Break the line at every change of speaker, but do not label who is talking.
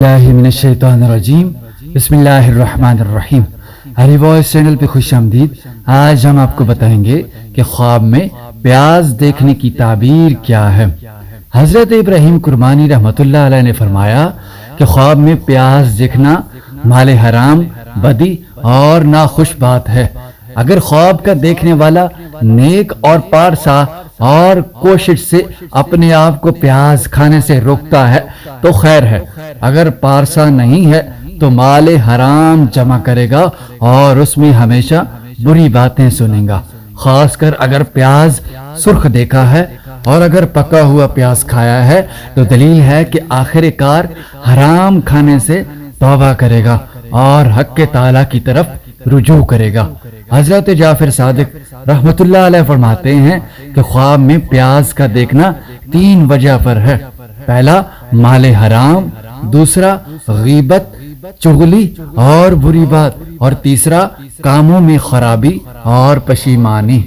اللہ من الشیطان الرجیم بسم اللہ الرحمن الرحیم ہری وائس چینل پہ خوش آمدید۔ آج ہم آپ کو بتائیں گے کہ خواب میں پیاز دیکھنے کی تعبیر کیا ہے۔ حضرت ابراہیم کرمانی رحمۃ اللہ علیہ نے فرمایا کہ خواب میں پیاز دیکھنا مال حرام، بدی اور ناخوش بات ہے۔ اگر خواب کا دیکھنے والا نیک اور پارسا اور کوشش سے اپنے آپ کو پیاز کھانے سے روکتا ہے تو خیر ہے، اگر پارسا نہیں ہے تو مال حرام جمع کرے گا اور اس میں ہمیشہ بری باتیں سنے گا۔ خاص کر اگر پیاز سرخ دیکھا ہے اور اگر پکا ہوا پیاز کھایا ہے تو دلیل ہے کہ آخر کار حرام کھانے سے توبہ کرے گا اور حق کے تعالیٰ کی طرف رجوع کرے گا۔ حضرت جعفر صادق رحمت اللہ علیہ فرماتے ہیں کہ خواب میں پیاز کا دیکھنا 3 وجہ پر ہے۔ پہلا مال حرام، دوسرا غیبت، چغلی اور بری بات، اور تیسرا کاموں میں خرابی اور پشیمانی۔